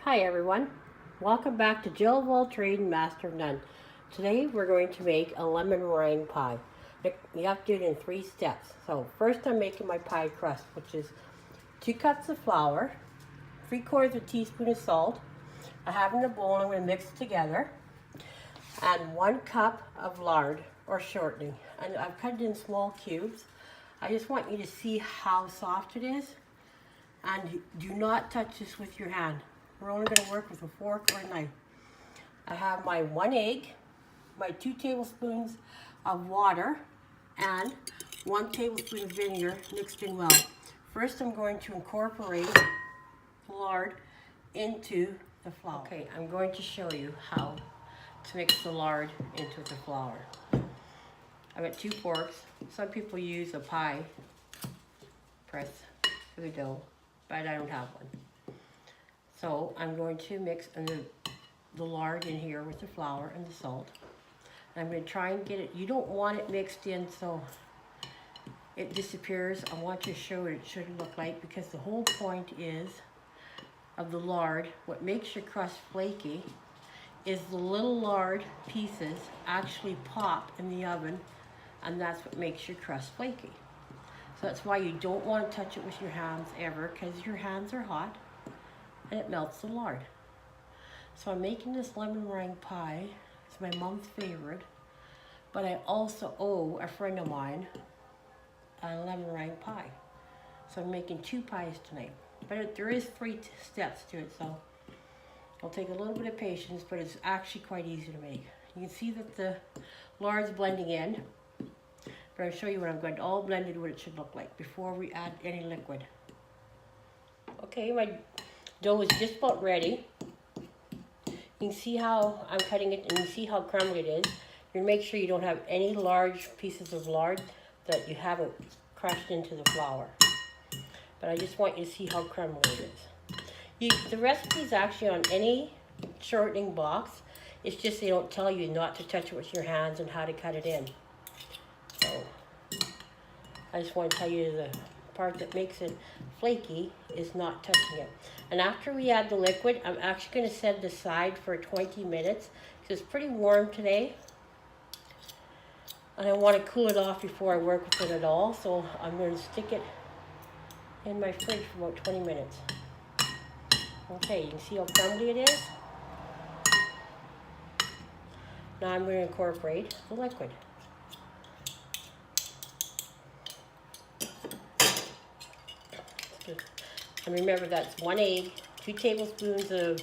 Hi everyone, welcome back to Jill of All Trade and Master of None. Today we're going to make a lemon meringue pie. You have to do it in 3 steps. So first I'm making my pie crust, which is 2 cups of flour, 3/4 a teaspoon of salt. I have in a bowl and I'm going to mix it together, and 1 cup of lard or shortening. And I've cut it in small cubes. I just want you to see how soft it is, and do not touch this with your hand. We're only going to work with a fork or a knife. I have my 1 egg, my 2 tablespoons of water, and 1 tablespoon of vinegar mixed in well. First, I'm going to incorporate the lard into the flour. Okay, I'm going to show you how to mix the lard into the flour. I've got 2 forks. Some people use a pie press for the dough, but I don't have one. So I'm going to mix the lard in here with the flour and the salt. And I'm going to try and get it, you don't want it mixed in so it disappears. I want you to show what it should look like, because the whole point is of the lard, what makes your crust flaky is the little lard pieces actually pop in the oven, and that's what makes your crust flaky. So that's why you don't want to touch it with your hands ever, because your hands are hot and it melts the lard. So I'm making this lemon meringue pie. It's my mom's favorite, but I also owe a friend of mine a lemon meringue pie. So I'm making 2 pies tonight, but there is 3 steps to it, so it'll take a little bit of patience, but it's actually quite easy to make. You can see that the lard's blending in, but I'll show you when I'm going to all blended what it should look like before we add any liquid. Okay, my dough is just about ready. You can see how I'm cutting it, and you see how crumbly it is. You make sure you don't have any large pieces of lard that you haven't crushed into the flour. But I just want you to see how crumbly it is. The recipe is actually on any shortening box. It's just they don't tell you not to touch it with your hands and how to cut it in. So I just want to tell you the part that makes it flaky is not touching it. And after we add the liquid, I'm actually going to set it aside for 20 minutes because it's pretty warm today. And I want to cool it off before I work with it at all. So I'm going to stick it in my fridge for about 20 minutes. Okay, you can see how crumbly it is. Now I'm going to incorporate the liquid. And remember, that's 1 egg, 2 tablespoons of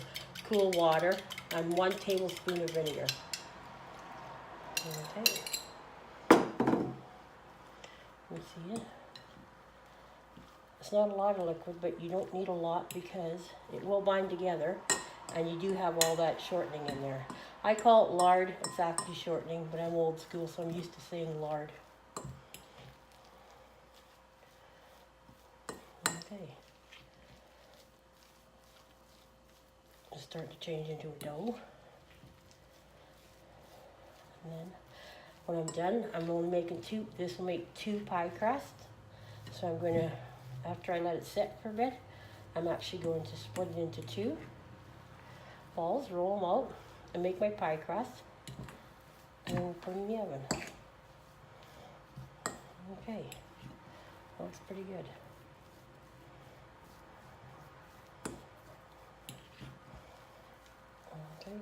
cool water, and 1 tablespoon of vinegar. Okay. You see it? It's not a lot of liquid, but you don't need a lot because it will bind together, and you do have all that shortening in there. I call it lard, it's actually shortening, but I'm old school, so I'm used to saying lard. Okay. It's starting to change into a dough. And then when I'm done, I'm only making 2, this will make 2 pie crusts. So I'm going to, after I let it sit for a bit, I'm actually going to split it into 2 balls, roll them out, and make my pie crust, and then put them in the oven. Okay, looks pretty good. Okay.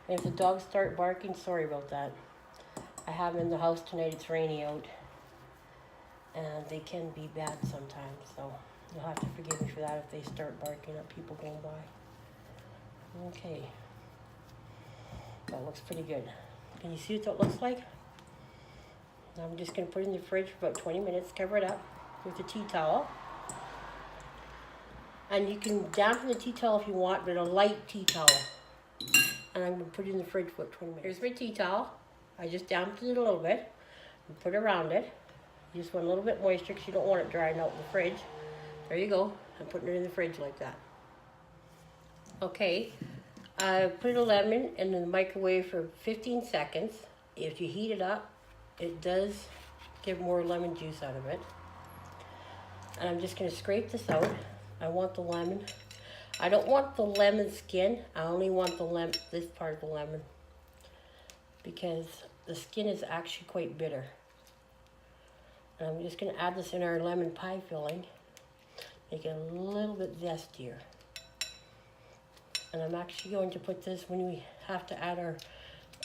And if the dogs start barking, sorry about that. I have them in the house tonight, it's rainy out, and they can be bad sometimes, so you'll have to forgive me for that if they start barking at people going by. Okay, that looks pretty good. Can you see what that looks like? Now I'm just going to put it in the fridge for about 20 minutes, cover it up with a tea towel. And you can dampen the tea towel if you want, but a light tea towel. And I'm going to put it in the fridge for about 20 minutes. Here's my tea towel. I just dampened it a little bit and put it around it. You just want a little bit moisture because you don't want it drying out in the fridge. There you go. I'm putting it in the fridge like that. Okay, I put a lemon in the microwave for 15 seconds. If you heat it up, it does give more lemon juice out of it. And I'm just going to scrape this out I want the lemon. I don't want the lemon skin. I only want the this part of the lemon, because the skin is actually quite bitter. And I'm just going to add this in our lemon pie filling, make it a little bit zestier. And I'm actually going to put this when we have to add our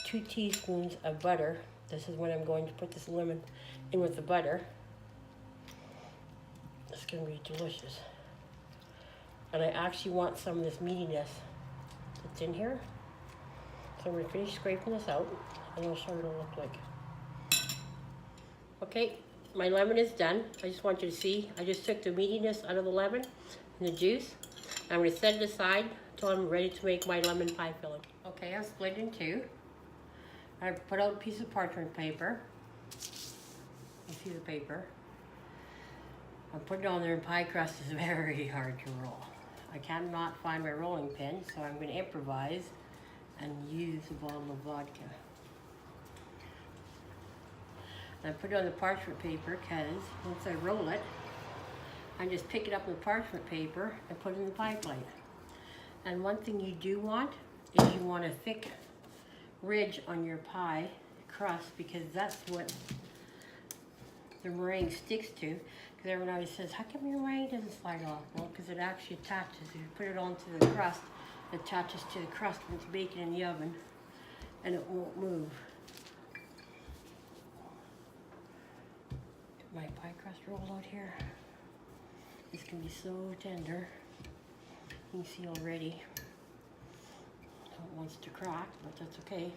2 teaspoons of butter. This is when I'm going to put this lemon in with the butter. It's going to be delicious. And I actually want some of this meatiness that's in here. So I'm going to finish scraping this out, and I'll show you what it'll look like. Okay, my lemon is done. I just want you to see, I just took the meatiness out of the lemon and the juice. I'm going to set it aside until I'm ready to make my lemon pie filling. Okay, I've split it in 2. I put out a piece of parchment paper. You see the paper. I put it on there, and pie crust is very hard to roll. I cannot find my rolling pin, so I'm going to improvise and use a bottle of vodka. And I put it on the parchment paper because once I roll it, I just pick it up with the parchment paper and put it in the pie plate. And one thing you do want is you want a thick ridge on your pie crust, because that's what the meringue sticks to. Because everyone always says, how come your meringue doesn't slide off? Well, because it actually attaches. If you put it onto the crust, it attaches to the crust when it's baking in the oven, and it won't move. Get my pie crust rolled out here. This can be so tender. You can see already how it wants to crack, but that's okay.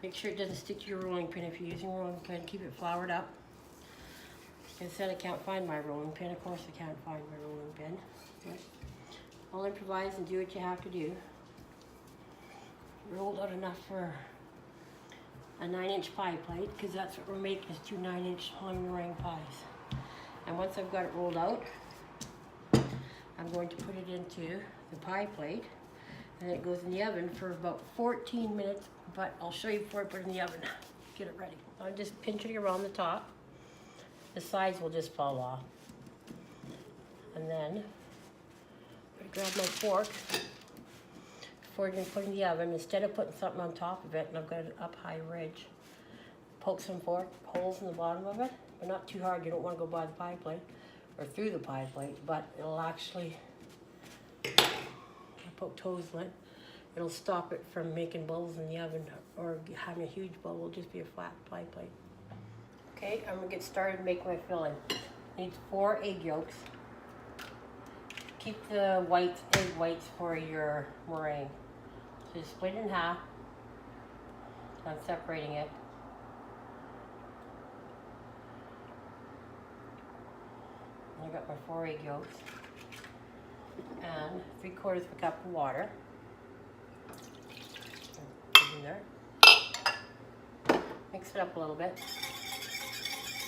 Make sure it doesn't stick to your rolling pin. If you're using a rolling pin, keep it floured up. Like I said, I can't find my rolling pin. Of course I can't find my rolling pin. But I'll improvise and do what you have to do. Rolled out enough for a 9-inch pie plate, because that's what we're making, is 2 9-inch lemon meringue pies. And once I've got it rolled out, I'm going to put it into the pie plate, and it goes in the oven for about 14 minutes, but I'll show you before I put it in the oven. Get it ready. I'm just pinching it around the top. The sides will just fall off. And then I grab my fork before I put it in the oven. Instead of putting something on top of it, and I've got an up high ridge, poke some fork holes in the bottom of it, but not too hard. You don't want to go by the pie plate or through the pie plate, but it'll actually, I poke holes in it, it'll stop it from making bubbles in the oven or having a huge bubble. It'll just be a flat pie plate. Okay, I'm gonna get started making my filling. Need 4 egg yolks. Keep the whites, egg whites, for your meringue. So just split it in half. I'm separating it. I got my 4 egg yolks and 3/4 of a cup of water. Put it in there. Mix it up a little bit.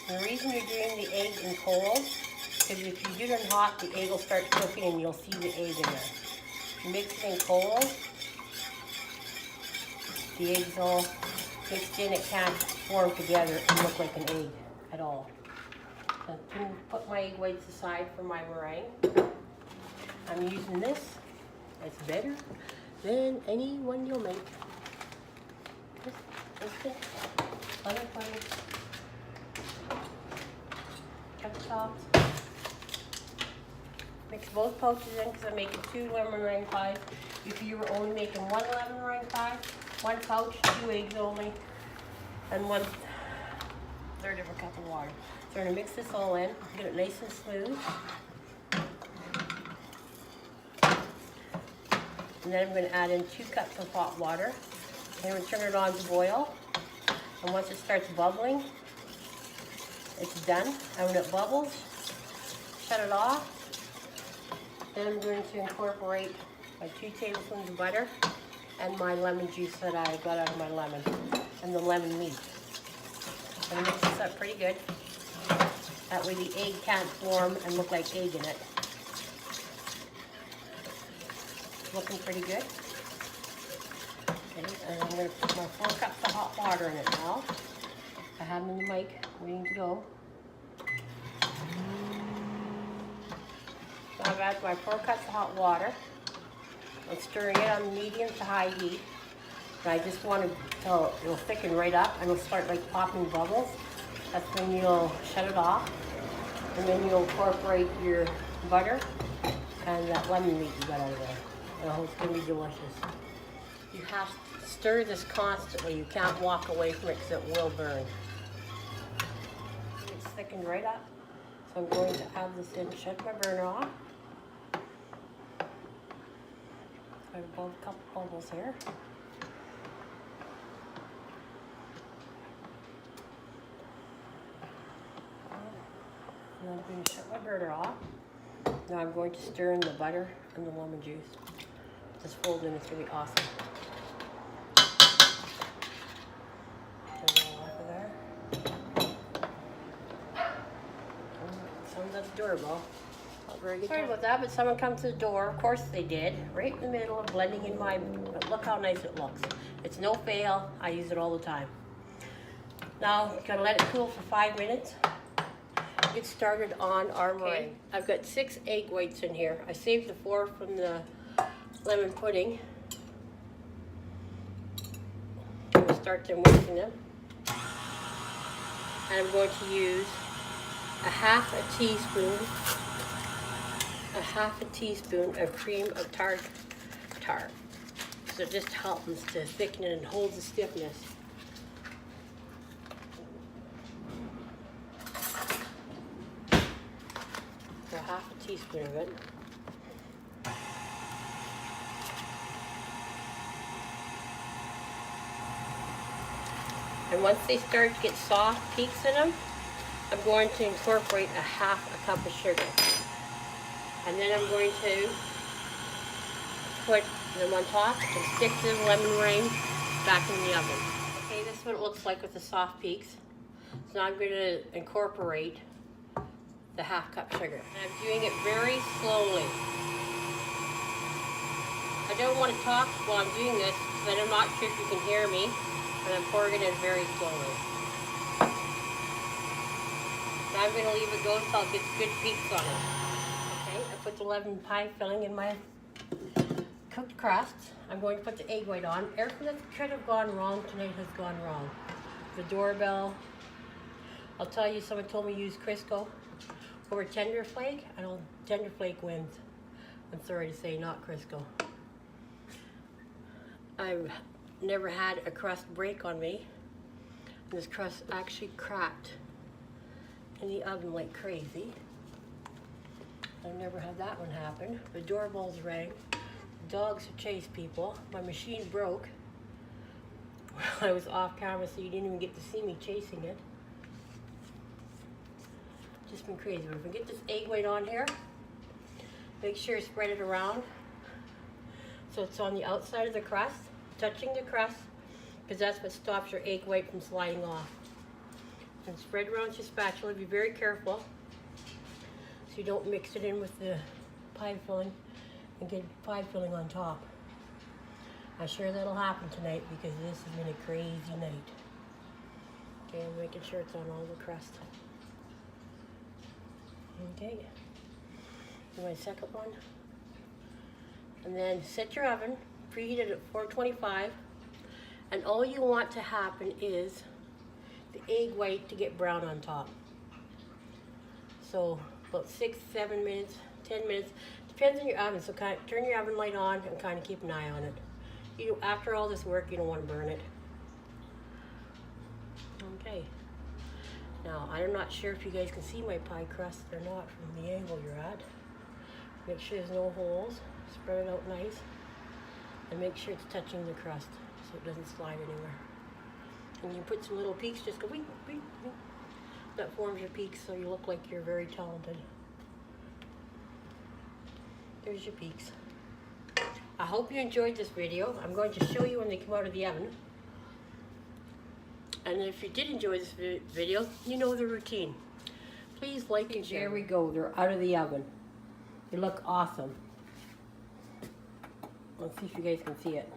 And the reason you're doing the egg in cold is if you do it in hot, the egg will start cooking and you'll see the egg in there. If you mix it in cold, the egg's all mixed in, it can't form together and look like an egg at all. So I'm going to put my egg whites aside for my meringue. I'm using this. It's better than any one you'll make. Just it. Lemon butter. Cut the tops. Mix both pouches in because I'm making 2 lemon meringue pies. If you were only making 1 lemon meringue pie, 1 pouch, 2 eggs only, and 1/3 of a cup of water. So we're going to mix this all in, get it nice and smooth. And then I'm going to add in 2 cups of hot water. And we're going to turn it on to boil. And once it starts bubbling, it's done. And when it bubbles, shut it off. Then I'm going to incorporate my 2 tablespoons of butter and my lemon juice that I got out of my lemon, and the lemon meat. I'm going to mix this up pretty good. That way the egg can't form and look like egg in it. Looking pretty good. Okay, and I'm going to put my 4 cups of hot water in it now. I have them in the mic, waiting to go. So I'm I've added my 4 cups of hot water. I'm stirring it on medium to high heat. And I just want it till it'll thicken right up and it'll start like popping bubbles. That's when you'll shut it off. And then you'll incorporate your butter and that lemon meat you got out of there. Oh, it's gonna be delicious. You have to stir this constantly. You can't walk away from it because it will burn. It's thickened right up. So I'm going to add this in, shut my burner off. Got above a couple bubbles here. And I'm going to shut my burner off. Now I'm going to stir in the butter and the lemon juice. Just fold in, it's going to be awesome. Turn it all off of there. Someone's at the doorbell. Not very good. Sorry about that, but someone come to the door. Of course they did. Right in the middle of blending in my, but look how nice it looks. It's no fail. I use it all the time. Now, gotta let it cool for 5 minutes. Get started on our meringue. I've got 6 egg whites in here. I saved the 4 from the lemon pudding. I'm going to start them mixing them. And I'm going to use a half a teaspoon of cream of tartar. So it just helps to thicken it and hold the stiffness. So half a teaspoon of it. And once they start to get soft peaks in them, I'm going to incorporate a half a cup of sugar. And then I'm going to put them on top and stick the lemon meringue back in the oven. Okay, this is what it looks like with the soft peaks. So now I'm going to incorporate the half cup sugar. And I'm doing it very slowly. I don't want to talk while I'm doing this because I'm not sure if you can hear me, but I'm pouring it in very slowly. Now I'm going to leave it go until it gets good peaks on it. Okay, I put the lemon pie filling in my cooked crust. I'm going to put the egg white on. Everything that could have gone wrong tonight has gone wrong. The doorbell. I'll tell you, someone told me to use Crisco over Tender Flake. I know Tender Flake wins. I'm sorry to say, not Crisco. I've never had a crust break on me. This crust actually cracked in the oven like crazy. I've never had that one happen. The doorbells rang. The dogs have chased people. My machine broke. I was off camera, so you didn't even get to see me chasing it. Just been crazy. But if we get this egg white on here, make sure you spread it around so it's on the outside of the crust, touching the crust, because that's what stops your egg white from sliding off. And spread around your spatula. Be very careful so you don't mix it in with the pie filling and get pie filling on top. I'm sure that'll happen tonight because this has been a crazy night. Okay, I'm making sure it's on all the crust. Okay, do my second one. And then set your oven, preheat it at 425, and all you want to happen is the egg white to get brown on top. So about 6, 7 minutes, 10 minutes, depends on your oven. So kind of turn your oven light on and kind of keep an eye on it. After all this work, you don't want to burn it. Okay. Now, I'm not sure if you guys can see my pie crust or not from the angle you're at. Make sure there's no holes. Spread it out nice. And make sure it's touching the crust so it doesn't slide anywhere. And you put some little peaks, just go wink, wink, wink. That forms your peaks so you look like you're very talented. There's your peaks. I hope you enjoyed this video. I'm going to show you when they come out of the oven. And if you did enjoy this video, you know the routine. Please like and share. There we go. They're out of the oven. They look awesome. Let's see if you guys can see it.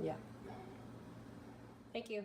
Yeah. Thank you.